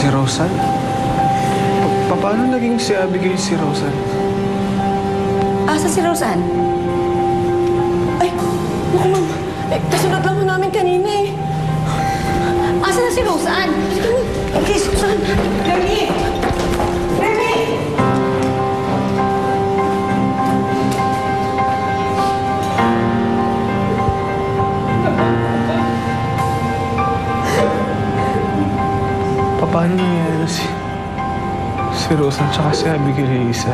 Si Rosan? Paano naging si Abigail si Rosan? Asa si Rosan? Ay, naku ma'am. Kasunod lang ho namin kanina eh. Asa na si Rosan? Okay, Rosan. Remy! Remy! Paano nangyari na si Rosan tsaka si Abigail yung isa?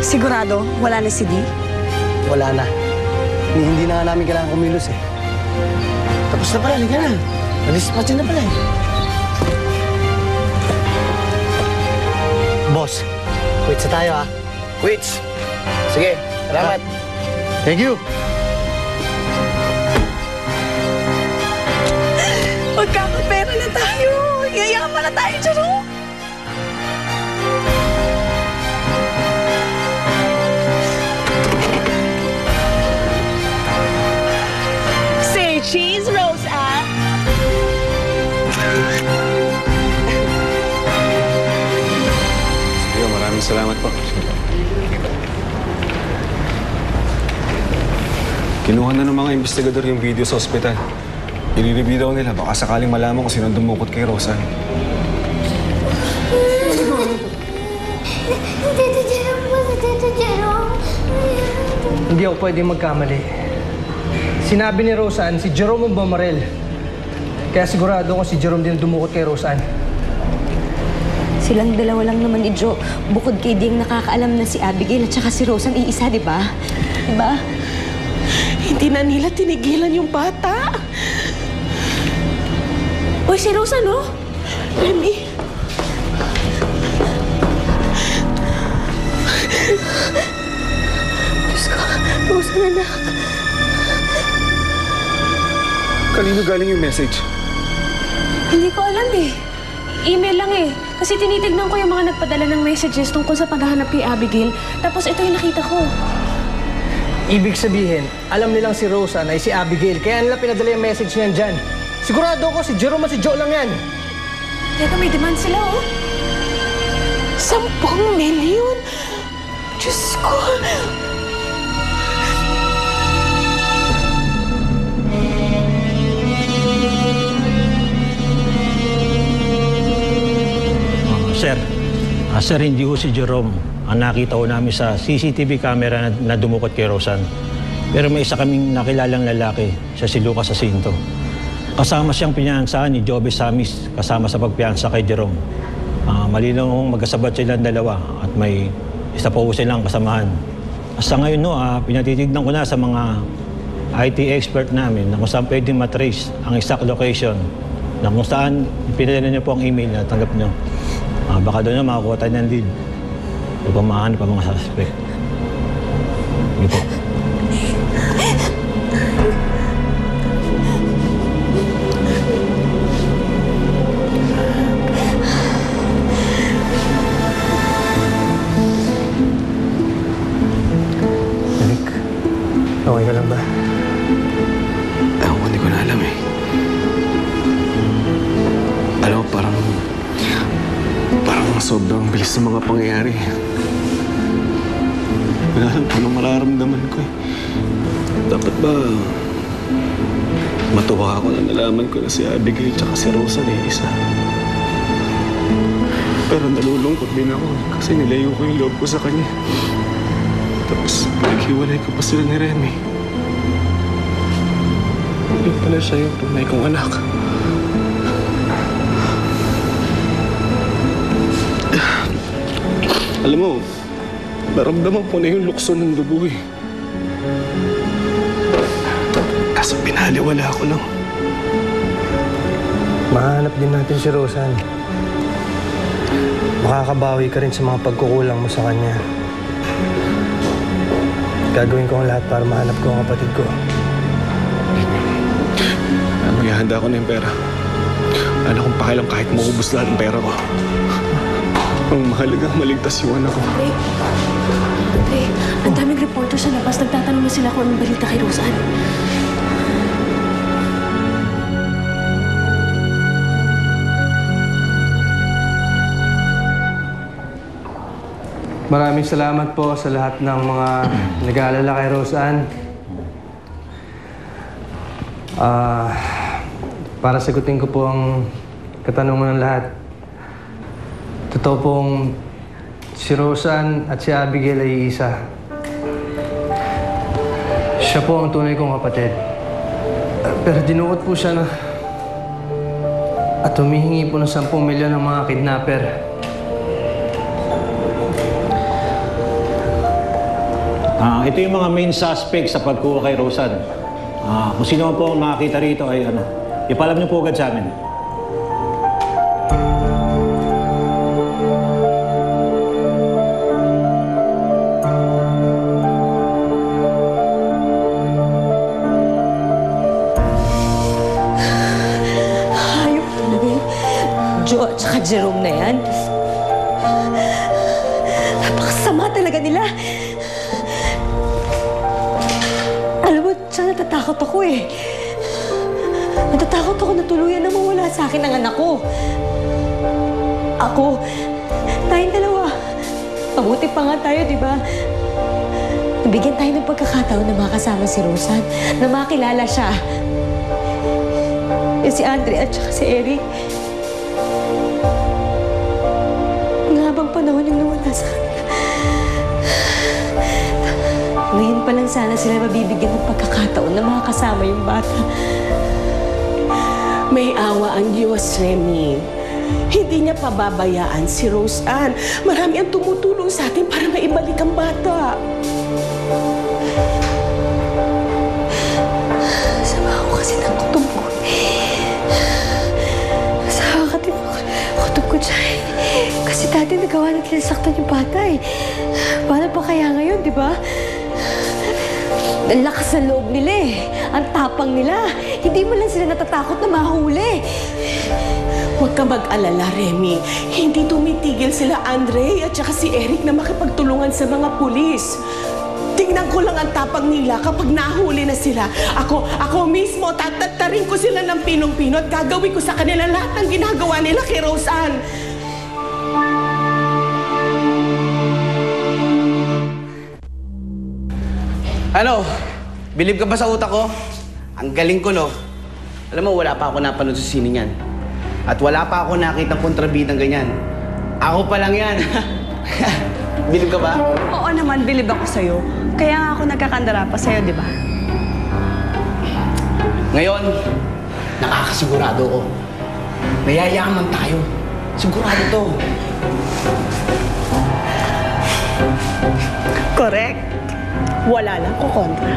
Sigurado, wala na si Dee? Wala na. Hindi na nga namin kailangan kumilos eh. Tapos na pala, halika na. Nadispatch na pala eh. Boss, quits na tayo ah. Quits! Sige, salamat. Thank you. Magkakapera na tayo! Yayaman na tayo, Jero! Say cheese, Rosa! Sige, maraming salamat po. Kinuha na ng mga investigador yung video sa ospital. I-review daw nila, baka sakaling malaman kung sino dumukot kay Rosan. Tito Jerome po, si Tito Jerome. Hindi ako pwedeng magkamali. Sinabi ni Rosan, si Jerome ang bumaril. Kaya sigurado ko si Jerome din dumukot kay Rosan. Silang dalawa lang naman ni Jo. Bukod kay Ding, nakakaalam na si Abigail at saka si Rosan iisa, di ba? Di ba? Hindi na nila tinigilan yung bata. Uy, si Rosan, no? Remy. Diyos ko, Rosan, anak. Kanino galing yung message? Hindi ko alam eh. Email lang eh. Kasi tinitignan ko yung mga nagpadala ng messages tungkol sa paghahanap kay Abigail. Tapos ito yung nakita ko. Ibig sabihin, alam nilang si Rosan ay si Abigail, kaya nila pinadala yung message niyan dyan. Sigurado ko si Jerome at si Joe lang yan. Teka, may demand sila oh. 10 milyon? Diyos ko. Sir, hindi ho si Jerome ang nakita ho namin sa CCTV camera na dumukot kay Rosan. Pero may isa kaming nakilalang lalaki, siya si Lucas Jacinto. Kasama siyang pinansahan ni Joby Samis, kasama sa pagpiansa kay Jerome. Malinaw hong magkasabat silang dalawa at may isa po silang kasamahan. Sa ngayon pinatitignan ko na sa mga IT expert namin na kung saan pwedeng matrace ang exact location na kung saan pinadala niyo po ang email na tanggap niyo. Baka doon na makakuha tayo ng lead. Huwag pa mahanap ang mga suspect. Sige po. Eric, okay ka lang ba? Ewan ko, hindi ko na alam eh. Alam mo, parang sobrang bilis ng mga pangyayari. Wala alam kung anong mararamdaman ko eh. Dapat ba matuwa ako na nalaman ko na si Abigail tsaka si Rosan eh, isa. Pero nalulungkot din ako kasi nilayo ko yung loob ko sa kanya. Tapos naghiwalay ko pa sila ni Remy. Hindi pala siya yung tunay kong anak. Alam mo, naramdaman ko na yung lukso ng dugo eh. Kaso pinaliwala ko lang. Mahanap din natin si Rosan. Makakabawi ka rin sa mga pagkukulang mo sa kanya. gagawin ko ang lahat para mahanap ko ang kapatid ko. Maghahanda ko na yung pera. Wala akong pakialam kahit maubos lahat ng pera ko. Ang mahalagang maligtas yung anak ko. Andre, ang daming reporter sa labas. Nagtatanong na sila kung anong balita kay Rosan. Maraming salamat po sa lahat ng mga nag-aalala kay Rosan. Para sagutin ko po ang katanungan ng lahat. Totoo pong si Rosan at si Abigail ay isa. Siya po ang tunay kong kapatid. Pero dinuot po siya na at humihingi po ng 10 milyon ng mga kidnapper. Ito yung mga main suspects sa pagkuha kay Rosan. Kung sino po ang makakita rito ay ipalam niyo po agad sa amin. Hayop talaga yung Joe at saka Jerome na yan. Napakasama talaga nila. Alam mo, siya natatakot ako eh. Natatakot ako na tuluyan na mawala sa akin ang anak ko. Ako, tayong dalawa. Mabuti pa nga tayo, di ba? Nabigyan tayo ng pagkakataon na makasama si Rosan, na makilala siya. Eh, si Andre at saka si Eric. Ang habang panahon yung nawala sa kanila. Ngayon pa lang sana sila mabibigyan ng pagkakataon na makakasama yung bata. May awa ang Diyos, Remy. Hindi niya pababayaan si Roseanne. Marami ang tumutulong sa atin para maibalik ang bata. Sama ko kasi ng kutob ko. Sama ka din kutob ko dyan. Kasi dati nagawa ng kinasaktan yung bata eh. Paano pa kaya ngayon, di ba? Ang lakas ng loob nila eh. Ang tapang nila. Hindi mo lang sila natatakot na mahuli. Huwag ka mag-alala, Remy. Hindi tumitigil sila Andre at saka si Eric na makipagtulungan sa mga pulis. Tingnan ko lang ang tapang nila kapag nahuli na sila. Ako mismo, tatatarin ko sila ng pinong-pino at gagawin ko sa kanila lahat ng ginagawa nila kay Roseanne. Ano? Bilib ka ba sa utak ko? Ang galing ko, no? Alam mo, wala pa ako napanood sa sine niyan. At wala pa ako nakita kontrabidang ganyan. Ako pa lang yan. Bilib ka ba? Oo naman, bilib ako sa'yo. Kaya nga ako nagkakandara pa sa'yo, di ba? Ngayon, nakakasigurado ko. Mayayaman tayo. Sigurado to. Correct. Wala lang ko kontra.